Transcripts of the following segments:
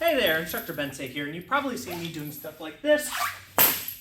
Hey there, Instructor Bensei here, and you've probably seen me doing stuff like this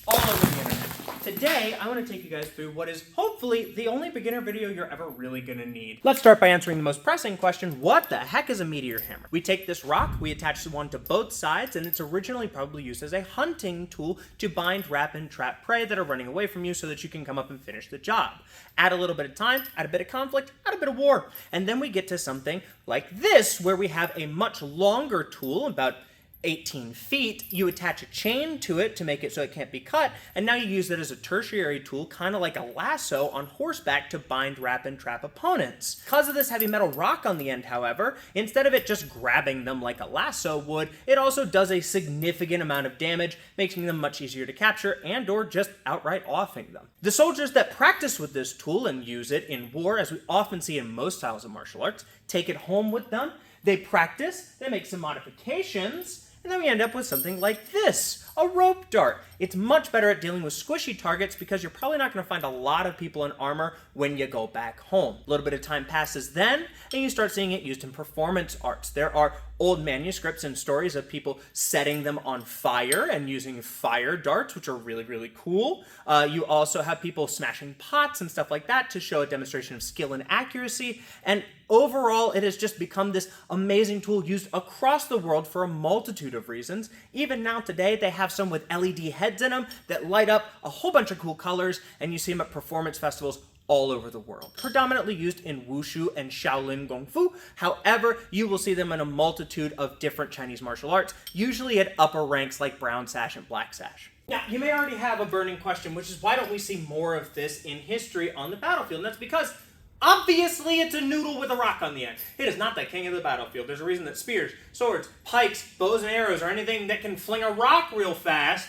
all over the internet. Today, I want to take you guys through what is hopefully the only beginner video you're ever really going to need. Let's start by answering the most pressing question: what the heck is a meteor hammer? We take this rock, we attach one to both sides, and it's originally probably used as a hunting tool to bind, wrap, and trap prey that are running away from you so that you can come up and finish the job. Add a little bit of time, add a bit of conflict, add a bit of war, and then we get to something like this, where we have a much longer tool, about 18 feet. You attach a chain to it to make it so it can't be cut, and now you use it as a tertiary tool, kind of like a lasso on horseback, to bind, wrap, and trap opponents. Because of this heavy metal rock on the end, however, instead of it just grabbing them like a lasso would, it also does a significant amount of damage, making them much easier to capture and or just outright offing them. The soldiers that practice with this tool and use it in war, as we often see in most styles of martial arts, take it home with them, they practice, they make some modifications, and then we end up with something like this, a rope dart. It's much better at dealing with squishy targets because you're probably not going to find a lot of people in armor when you go back home. A little bit of time passes then, and you start seeing it used in performance arts. There are old manuscripts and stories of people setting them on fire and using fire darts, which are really, really cool. You also have people smashing pots and stuff like that to show a demonstration of skill and accuracy. And overall, it has just become this amazing tool used across the world for a multitude of reasons. Even now today, they have some with LED heads in them that light up a whole bunch of cool colors, and you see them at performance festivals all over the world. Predominantly used in Wushu and Shaolin Kung Fu. However, you will see them in a multitude of different Chinese martial arts, usually at upper ranks like brown sash and black sash. Now, you may already have a burning question, which is why don't we see more of this in history on the battlefield? And that's because obviously it's a noodle with a rock on the end. It is not the king of the battlefield. There's a reason that spears, swords, pikes, bows and arrows, or anything that can fling a rock real fast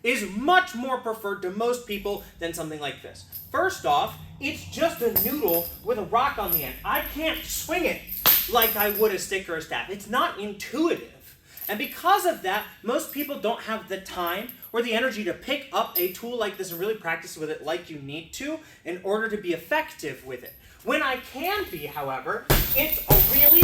is much more preferred to most people than something like this. First off, it's just a noodle with a rock on the end. I can't swing it like I would a stick or a staff. It's not intuitive. And because of that, most people don't have the time or the energy to pick up a tool like this and really practice with it like you need to in order to be effective with it. When I can be, however, it's a really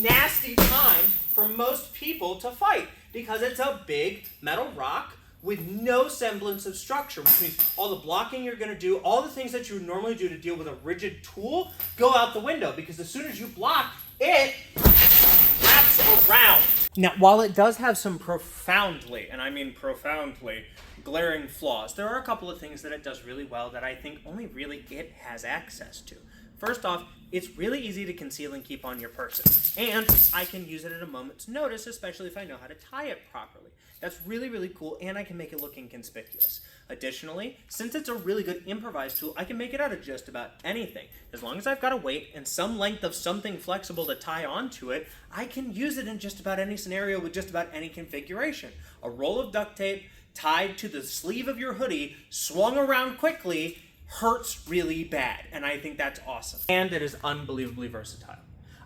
nasty time for most people to fight because it's a big metal rock with no semblance of structure, which means all the blocking you're going to do, all the things that you would normally do to deal with a rigid tool, go out the window, because as soon as you block, it wraps around. Now, while it does have some profoundly, and I mean profoundly, glaring flaws, there are a couple of things that it does really well that I think only really it has access to. First off, it's really easy to conceal and keep on your person, and I can use it at a moment's notice, especially if I know how to tie it properly. That's really, really cool, and I can make it look inconspicuous. Additionally, since it's a really good improvised tool, I can make it out of just about anything. As long as I've got a weight and some length of something flexible to tie onto it, I can use it in just about any scenario with just about any configuration. A roll of duct tape tied to the sleeve of your hoodie, swung around quickly, hurts really bad, and I think that's awesome. And it is unbelievably versatile.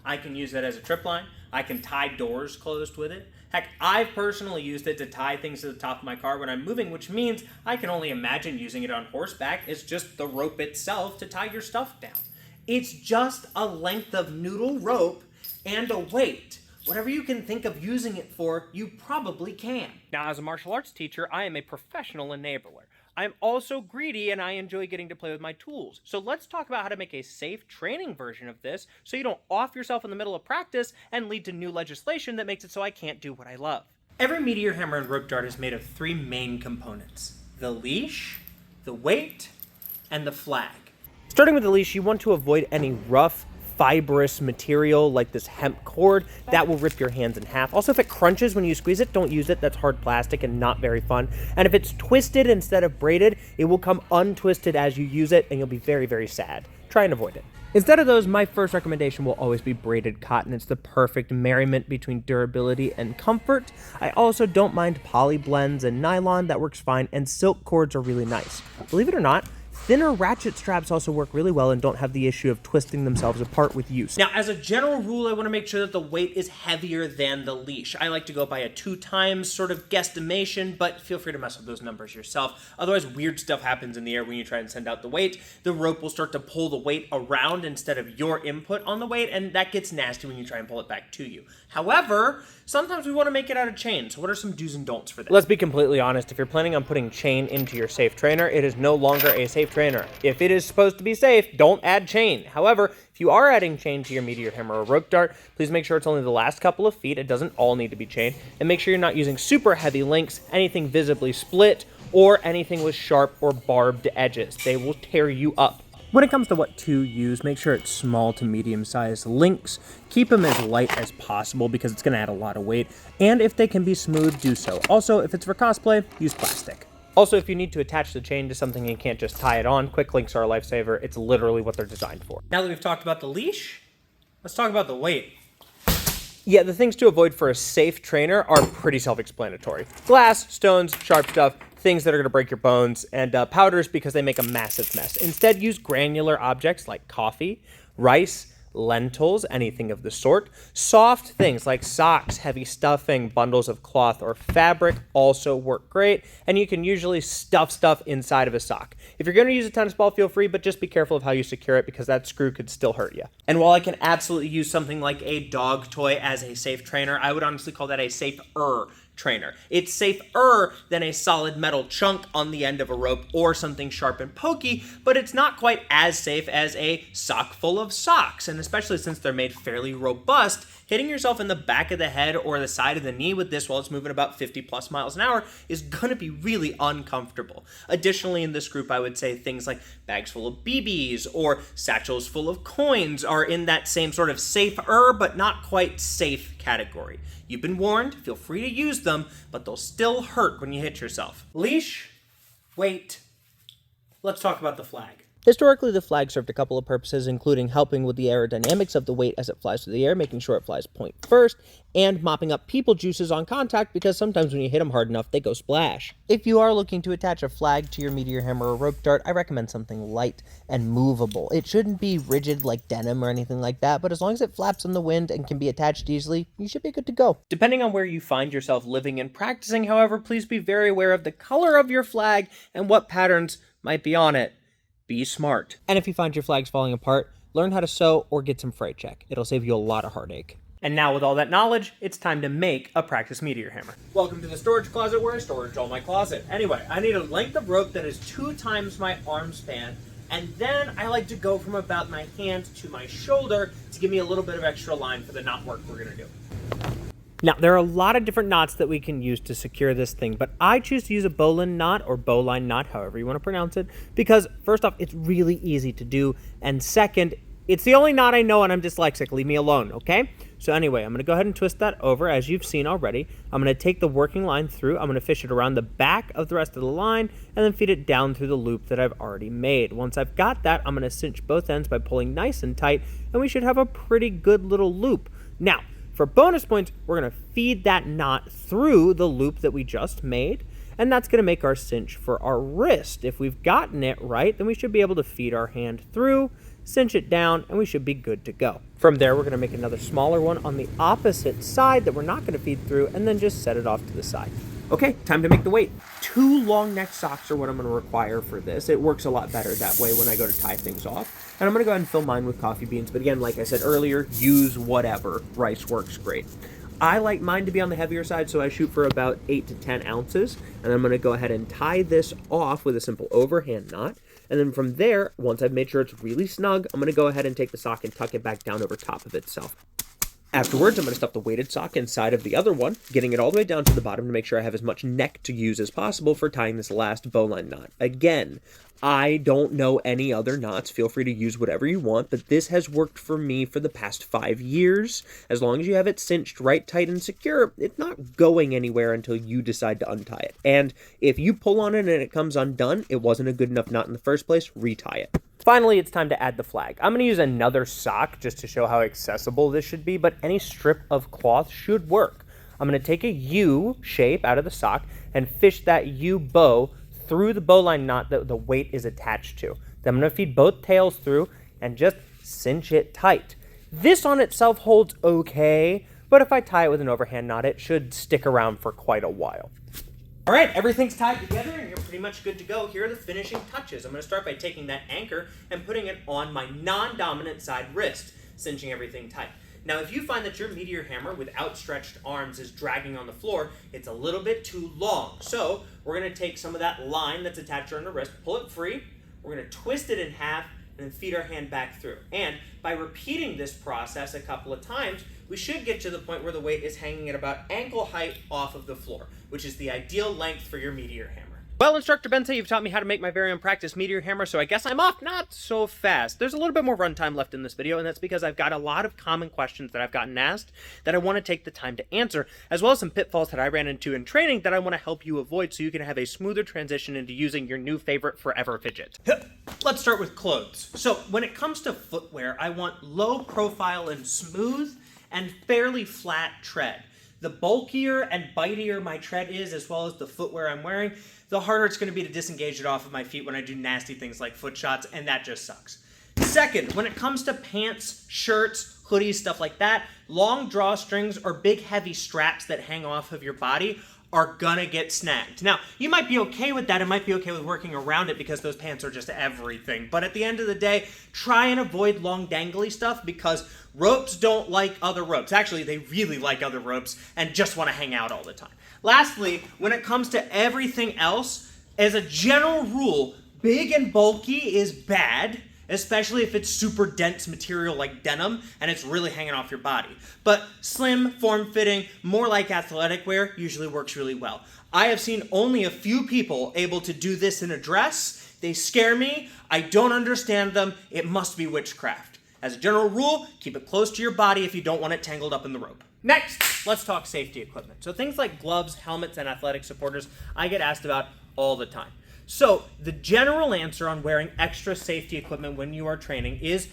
I can use it as a trip line. I can tie doors closed with it. Heck, I've personally used it to tie things to the top of my car when I'm moving, which means I can only imagine using it on horseback. It's just the rope itself to tie your stuff down. It's just a length of noodle rope and a weight. Whatever you can think of using it for, you probably can. Now, as a martial arts teacher, I am a professional enabler. I'm also greedy and I enjoy getting to play with my tools. So let's talk about how to make a safe training version of this so you don't off yourself in the middle of practice and lead to new legislation that makes it so I can't do what I love. Every meteor hammer and rope dart is made of three main components: the leash, the weight, and the flag. Starting with the leash, you want to avoid any rough, fibrous material like this hemp cord. That will rip your hands in half. Also, if it crunches when you squeeze it, don't use it. That's hard plastic and not very fun. And if it's twisted instead of braided, it will come untwisted as you use it, and you'll be very, very sad. Try and avoid it. Instead of those, my first recommendation will always be braided cotton. It's the perfect merriment between durability and comfort. I also don't mind poly blends and nylon. That works fine, and silk cords are really nice. Believe it or not, thinner ratchet straps also work really well and don't have the issue of twisting themselves apart with use. Now, as a general rule, I want to make sure that the weight is heavier than the leash. I like to go by a 2 times sort of guesstimation, but feel free to mess with those numbers yourself. Otherwise, weird stuff happens in the air when you try and send out the weight. The rope will start to pull the weight around instead of your input on the weight, and that gets nasty when you try and pull it back to you. However, sometimes we want to make it out of chain. So what are some do's and don'ts for that? Let's be completely honest. If you're planning on putting chain into your safe trainer, it is no longer a safe trainer. If it is supposed to be safe, don't add chain. However, if you are adding chain to your Meteorhammer Ropedart, please make sure it's only the last couple of feet. It doesn't all need to be chain. And make sure you're not using super heavy links, anything visibly split, or anything with sharp or barbed edges. They will tear you up. When it comes to what to use, make sure it's small to medium-sized links. Keep them as light as possible because it's going to add a lot of weight. And if they can be smooth, do so. Also, if it's for cosplay, use plastic. Also, if you need to attach the chain to something and you can't just tie it on, quick links are a lifesaver. It's literally what they're designed for. Now that we've talked about the leash, let's talk about the weight. Yeah, the things to avoid for a safe trainer are pretty self-explanatory. Glass, stones, sharp stuff, things that are going to break your bones, and powders because they make a massive mess. Instead, use granular objects like coffee, rice, lentils, anything of the sort. Soft things like socks, heavy stuffing, bundles of cloth or fabric also work great, and you can usually stuff stuff inside of a sock. If you're going to use a tennis ball, feel free, but just be careful of how you secure it because that screw could still hurt you. And while I can absolutely use something like a dog toy as a safe trainer, I would honestly call that a safer trainer. It's safer than a solid metal chunk on the end of a rope or something sharp and pokey, but it's not quite as safe as a sock full of socks. And especially since they're made fairly robust, hitting yourself in the back of the head or the side of the knee with this while it's moving about 50 plus miles an hour is going to be really uncomfortable. Additionally, in this group, I would say things like bags full of BBs or satchels full of coins are in that same sort of safer but not quite safe category. You've been warned, feel free to use them, but they'll still hurt when you hit yourself. Leash, weight. Let's talk about the flag. Historically, the flag served a couple of purposes, including helping with the aerodynamics of the weight as it flies through the air, making sure it flies point first, and mopping up people juices on contact because sometimes when you hit them hard enough, they go splash. If you are looking to attach a flag to your Meteorhammer or Ropedart, I recommend something light and movable. It shouldn't be rigid like denim or anything like that, but as long as it flaps in the wind and can be attached easily, you should be good to go. Depending on where you find yourself living and practicing, however, please be very aware of the color of your flag and what patterns might be on it. Be smart. And if you find your flags falling apart, learn how to sew or get some freight check. It'll save you a lot of heartache. And now with all that knowledge, it's time to make a practice Meteorhammer. Welcome to the storage closet where I storage all my closet. Anyway, I need a length of rope that is 2 times my arm span, and then I like to go from about my hand to my shoulder to give me a little bit of extra line for the knot work we're gonna do. Now, there are a lot of different knots that we can use to secure this thing, but I choose to use a bowline knot or bowline knot, however you want to pronounce it, because first off, it's really easy to do, and second, it's the only knot I know and I'm dyslexic. Leave me alone, okay? So anyway, I'm going to go ahead and twist that over, as you've seen already. I'm going to take the working line through, I'm going to fish it around the back of the rest of the line, and then feed it down through the loop that I've already made. Once I've got that, I'm going to cinch both ends by pulling nice and tight, and we should have a pretty good little loop. Now, for bonus points, we're going to feed that knot through the loop that we just made, and that's going to make our cinch for our wrist. If we've gotten it right, then we should be able to feed our hand through, cinch it down, and we should be good to go. From there, we're going to make another smaller one on the opposite side that we're not going to feed through, and then just set it off to the side. Okay, time to make the weight. 2 long neck socks are what I'm going to require for this. It works a lot better that way when I go to tie things off. And I'm going to go ahead and fill mine with coffee beans. But again, like I said earlier, use whatever. Rice works great. I like mine to be on the heavier side, so I shoot for about 8 to 10 ounces. And I'm going to go ahead and tie this off with a simple overhand knot. And then from there, once I've made sure it's really snug, I'm going to go ahead and take the sock and tuck it back down over top of itself. Afterwards, I'm going to stuff the weighted sock inside of the other one, getting it all the way down to the bottom to make sure I have as much neck to use as possible for tying this last bowline knot. Again, I don't know any other knots. Feel free to use whatever you want, but this has worked for me for the past 5 years. As long as you have it cinched right, tight, and secure, it's not going anywhere until you decide to untie it. And if you pull on it and it comes undone, it wasn't a good enough knot in the first place, retie it. Finally, it's time to add the flag. I'm going to use another sock just to show how accessible this should be, but any strip of cloth should work. I'm going to take a U shape out of the sock and fish that U bow through the bowline knot that the weight is attached to. Then I'm going to feed both tails through and just cinch it tight. This on itself holds okay, but if I tie it with an overhand knot, it should stick around for quite a while. All right, everything's tied together and you're pretty much good to go. Here are the finishing touches. I'm going to start by taking that anchor and putting it on my non-dominant side wrist, cinching everything tight. Now, if you find that your meteor hammer with outstretched arms is dragging on the floor, it's a little bit too long. So we're going to take some of that line that's attached around the wrist, pull it free, we're going to twist it in half, and then feed our hand back through. And by repeating this process a couple of times, we should get to the point where the weight is hanging at about ankle height off of the floor, which is the ideal length for your meteor hammer. Well, Instructor Bensei, you've taught me how to make my very own practice meteor hammer, so I guess I'm off not so fast. There's a little bit more runtime left in this video, and that's because I've got a lot of common questions that I've gotten asked that I want to take the time to answer, as well as some pitfalls that I ran into in training that I want to help you avoid so you can have a smoother transition into using your new favorite forever fidget. Let's start with clothes. So when it comes to footwear, I want low profile and smooth and fairly flat tread. The bulkier and bitier my tread is, as well as the footwear I'm wearing, the harder it's going to be to disengage it off of my feet when I do nasty things like foot shots, and that just sucks. Second, when it comes to pants, shirts, hoodies, stuff like that, long drawstrings or big heavy straps that hang off of your body are gonna get snagged. Now, you might be okay with that. It might be okay with working around it because those pants are just everything. But at the end of the day, try and avoid long dangly stuff because ropes don't like other ropes. Actually, they really like other ropes and just want to hang out all the time. Lastly, when it comes to everything else, as a general rule, big and bulky is bad, especially if it's super dense material like denim and it's really hanging off your body. But slim, form-fitting, more like athletic wear usually works really well. I have seen only a few people able to do this in a dress. They scare me. I don't understand them. It must be witchcraft. As a general rule, keep it close to your body if you don't want it tangled up in the rope. Next, let's talk safety equipment. So things like gloves, helmets, and athletic supporters, I get asked about all the time. So the general answer on wearing extra safety equipment when you are training is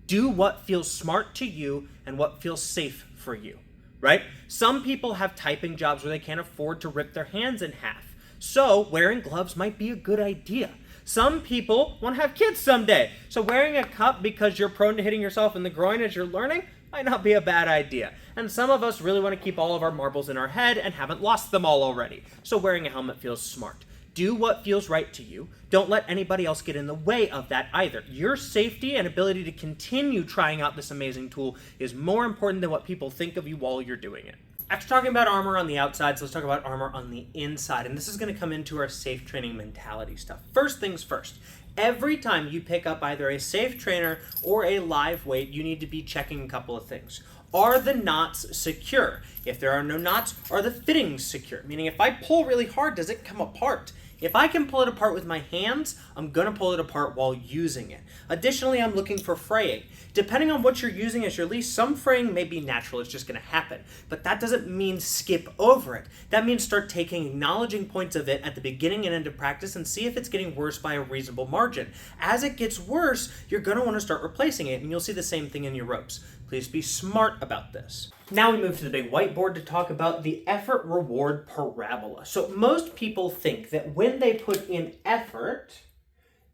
do what feels smart to you and what feels safe for you, right? Some people have typing jobs where they can't afford to rip their hands in half. So wearing gloves might be a good idea. Some people want to have kids someday. So wearing a cup because you're prone to hitting yourself in the groin as you're learning might not be a bad idea. And some of us really want to keep all of our marbles in our head and haven't lost them all already. So wearing a helmet feels smart. Do what feels right to you. Don't let anybody else get in the way of that either. Your safety and ability to continue trying out this amazing tool is more important than what people think of you while you're doing it. After talking about armor on the outside, so let's talk about armor on the inside. And this is going to come into our safe training mentality stuff. First things first. Every time you pick up either a safe trainer or a live weight, you need to be checking a couple of things. Are the knots secure? If there are no knots, are the fittings secure? Meaning if I pull really hard, does it come apart? If I can pull it apart with my hands, I'm going to pull it apart while using it. Additionally, I'm looking for fraying. Depending on what you're using as your leash, some fraying may be natural, it's just going to happen. But that doesn't mean skip over it. That means start taking acknowledging points of it at the beginning and end of practice and see if it's getting worse by a reasonable margin. As it gets worse, you're going to want to start replacing it, and you'll see the same thing in your ropes. Please be smart about this. Now we move to the big whiteboard to talk about the effort-reward parabola. So most people think that when they put in effort,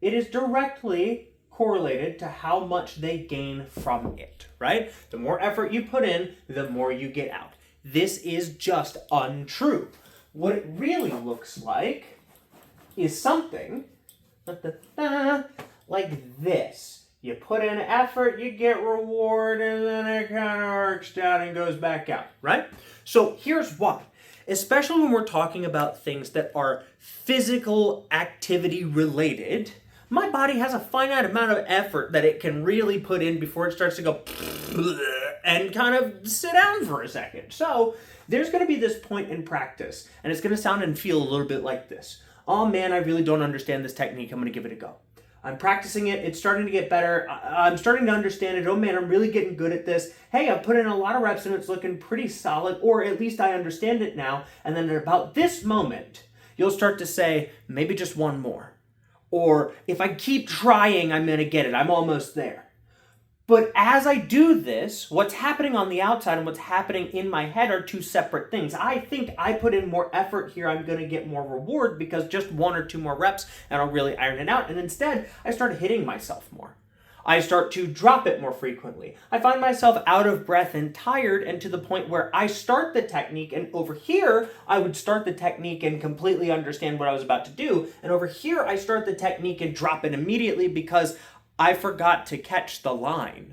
it is directly correlated to how much they gain from it, right? The more effort you put in, the more you get out. This is just untrue. What it really looks like is something like this. You put in effort, you get reward, and then it kind of arcs down and goes back out, right? So here's why. Especially when we're talking about things that are physical activity related, my body has a finite amount of effort that it can really put in before it starts to go and kind of sit down for a second. So there's going to be this point in practice, and it's going to sound and feel a little bit like this. Oh man, I really don't understand this technique. I'm going to give it a go. I'm practicing it. It's starting to get better. I'm starting to understand it. Oh man, I'm really getting good at this. Hey, I've put in a lot of reps and it's looking pretty solid, or at least I understand it now. And then at about this moment, you'll start to say, maybe just one more. Or if I keep trying, I'm going to get it. I'm almost there. But as I do this, what's happening on the outside and what's happening in my head are two separate things. I think I put in more effort here, I'm going to get more reward because just 1 or 2 more reps and I'll really iron it out. And instead, I start hitting myself more. I start to drop it more frequently. I find myself out of breath and tired, and to the point where I start the technique, and over here, I would start the technique and completely understand what I was about to do. And over here, I start the technique and drop it immediately because I forgot to catch the line.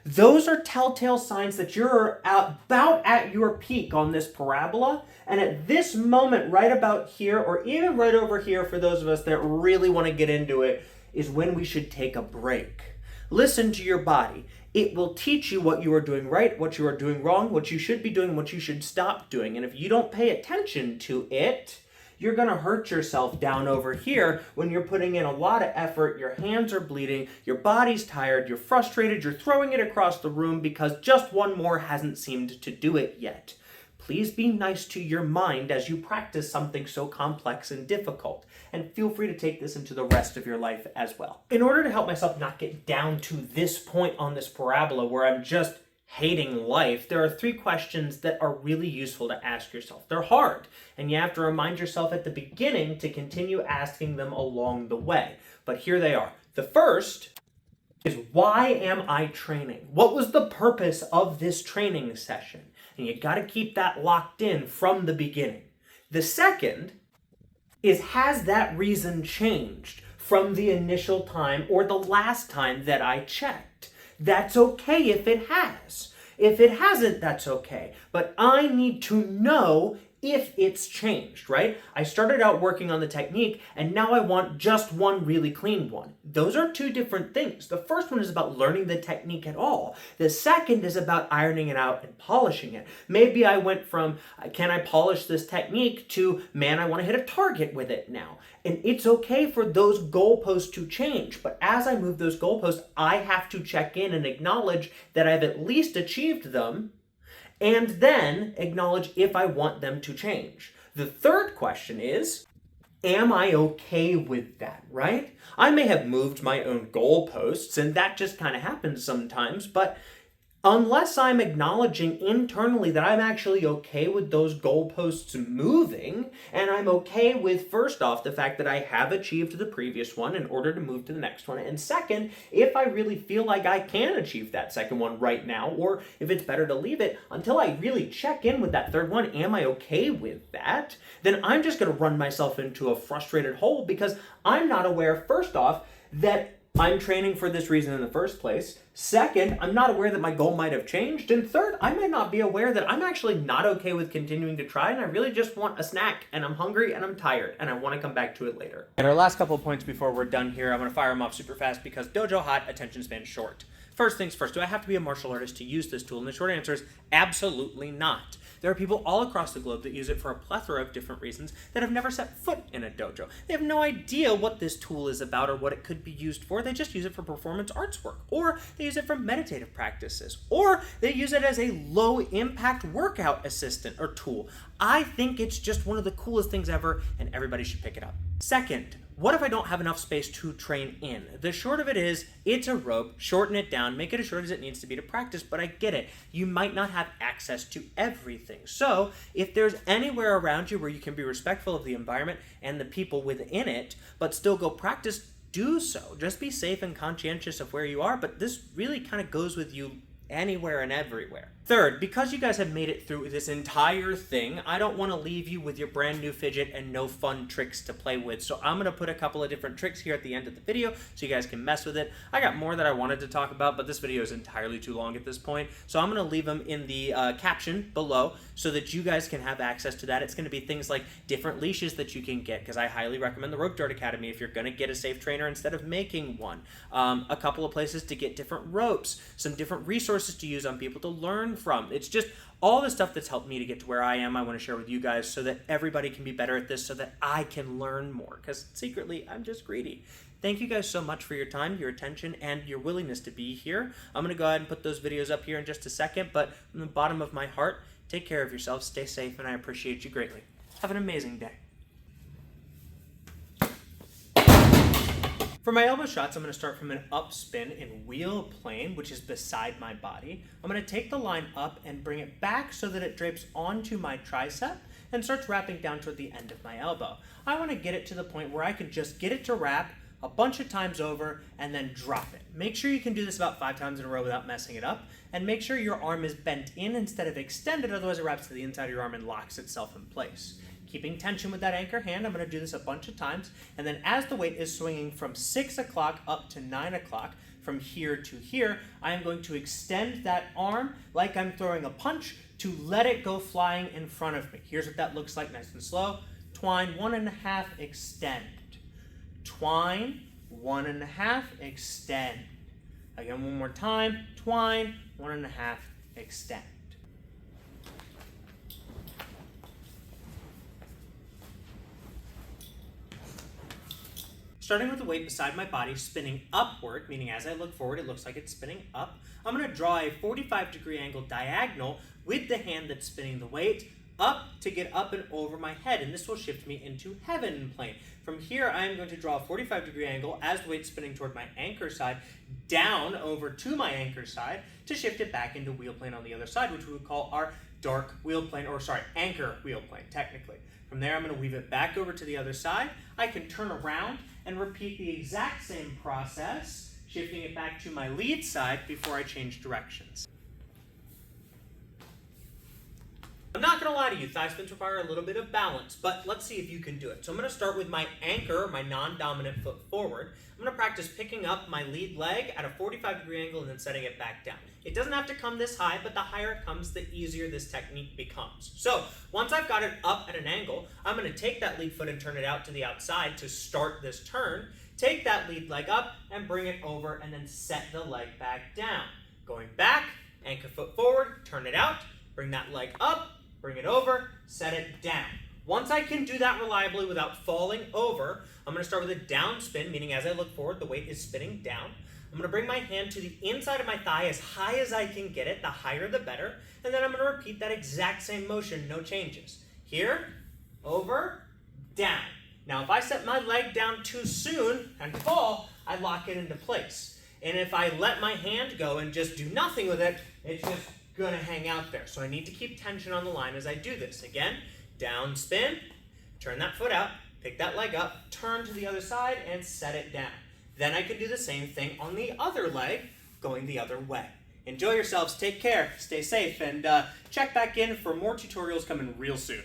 Those are telltale signs that you're about at your peak on this parabola. And at this moment, right about here, or even right over here for those of us that really want to get into it, is when we should take a break. Listen to your body. It will teach you what you are doing right, what you are doing wrong, what you should be doing, what you should stop doing. And if you don't pay attention to it, you're going to hurt yourself down over here when you're putting in a lot of effort, your hands are bleeding, your body's tired, you're frustrated, you're throwing it across the room because just one more hasn't seemed to do it yet. Please be nice to your mind as you practice something so complex and difficult. And feel free to take this into the rest of your life as well. In order to help myself not get down to this point on this parabola where I'm just hating life, there are 3 questions that are really useful to ask yourself. They're hard, and you have to remind yourself at the beginning to continue asking them along the way. But here they are. The first is, why am I training? What was the purpose of this training session? And you got to keep that locked in from the beginning. The second is, has that reason changed from the initial time or the last time that I checked? That's okay if it has. If it hasn't, that's okay. But I need to know if it's changed, right? I started out working on the technique, and now I want just one really clean one. Those are 2 different things. The first one is about learning the technique at all. The second is about ironing it out and polishing it. Maybe I went from, can I polish this technique, to, man, I want to hit a target with it now. And it's okay for those goalposts to change. But as I move those goalposts, I have to check in and acknowledge that I've at least achieved them, and then acknowledge if I want them to change. The third question is, am I okay with that, right? I may have moved my own goalposts, and that just kind of happens sometimes, but unless I'm acknowledging internally that I'm actually okay with those goalposts moving, and I'm okay with, first off, the fact that I have achieved the previous one in order to move to the next one, and second, if I really feel like I can achieve that second one right now, or if it's better to leave it until I really check in with that third one, am I okay with that? Then I'm just going to run myself into a frustrated hole because I'm not aware, first off, that I'm training for this reason in the first place. Second, I'm not aware that my goal might have changed. And third, I might not be aware that I'm actually not okay with continuing to try, and I really just want a snack, and I'm hungry, and I'm tired, and I want to come back to it later. And our last couple of points before we're done here, I'm going to fire them off super fast because dojo hot, attention span short. First things first, do I have to be a martial artist to use this tool? And the short answer is absolutely not. There are people all across the globe that use it for a plethora of different reasons that have never set foot in a dojo. They have no idea what this tool is about or what it could be used for. They just use it for performance arts work, or they use it for meditative practices, or they use it as a low-impact workout assistant or tool. I think it's just one of the coolest things ever, and everybody should pick it up. Second, what if I don't have enough space to train in? The short of it is, it's a rope, shorten it down, make it as short as it needs to be to practice, but I get it. You might not have access to everything. So, if there's anywhere around you where you can be respectful of the environment and the people within it, but still go practice, do so. Just be safe and conscientious of where you are, but this really kind of goes with you anywhere and everywhere. Third, because you guys have made it through this entire thing, I don't want to leave you with your brand new fidget and no fun tricks to play with. So I'm going to put a couple of different tricks here at the end of the video so you guys can mess with it. I got more that I wanted to talk about, but this video is entirely too long at this point. So I'm going to leave them in the caption below so that you guys can have access to that. It's going to be things like different leashes that you can get, because I highly recommend the Ropedart Academy if you're going to get a safe trainer instead of making one. A couple of places to get different ropes, some different resources to use on people to learn from. It's just all the stuff that's helped me to get to where I am. I want to share with you guys so that everybody can be better at this, so that I can learn more, because secretly I'm just greedy. Thank you guys so much for your time, your attention, and your willingness to be here. I'm going to go ahead and put those videos up here in just a second, but from the bottom of my heart, take care of yourselves, stay safe, and I appreciate you greatly. Have an amazing day. For my elbow shots, I'm going to start from an up spin in wheel plane, which is beside my body. I'm going to take the line up and bring it back so that it drapes onto my tricep and starts wrapping down toward the end of my elbow. I want to get it to the point where I can just get it to wrap a bunch of times over and then drop it. Make sure you can do this about 5 times in a row without messing it up, and make sure your arm is bent in instead of extended, otherwise it wraps to the inside of your arm and locks itself in place. Keeping tension with that anchor hand, I'm going to do this a bunch of times, and then as the weight is swinging from 6 o'clock up to 9 o'clock, from here to here, I am going to extend that arm like I'm throwing a punch to let it go flying in front of me. Here's what that looks like, nice and slow. Twine, 1.5, extend. Twine, 1.5, extend. Again, one more time. Twine, 1.5, extend. Starting with the weight beside my body, spinning upward, meaning as I look forward, it looks like it's spinning up. I'm going to draw a 45-degree angle diagonal with the hand that's spinning the weight up to get up and over my head, and this will shift me into heaven plane. From here, I am going to draw a 45-degree angle as the weight's spinning toward my anchor side, down over to my anchor side to shift it back into wheel plane on the other side, which we would call our dark wheel plane, or sorry, anchor wheel plane, technically. From there, I'm going to weave it back over to the other side. I can turn around and repeat the exact same process, shifting it back to my lead side before I change directions. I'm not going to lie to you, thigh spins require a little bit of balance, but let's see if you can do it. So I'm going to start with my anchor, my non-dominant foot forward. I'm going to practice picking up my lead leg at a 45-degree angle and then setting it back down. It doesn't have to come this high, but the higher it comes, the easier this technique becomes. So once I've got it up at an angle, I'm going to take that lead foot and turn it out to the outside to start this turn. Take that lead leg up and bring it over and then set the leg back down. Going back, anchor foot forward, turn it out, bring that leg up, bring it over, set it down. Once I can do that reliably without falling over, I'm going to start with a down spin, meaning as I look forward, the weight is spinning down. I'm going to bring my hand to the inside of my thigh as high as I can get it, the higher the better, and then I'm going to repeat that exact same motion, no changes. Here, over, down. Now if I set my leg down too soon and fall, I lock it into place. And if I let my hand go and just do nothing with it, it's just going to hang out there. So I need to keep tension on the line as I do this. Again, down spin, turn that foot out, pick that leg up, turn to the other side, and set it down. Then I can do the same thing on the other leg, going the other way. Enjoy yourselves, take care, stay safe, and check back in for more tutorials coming real soon.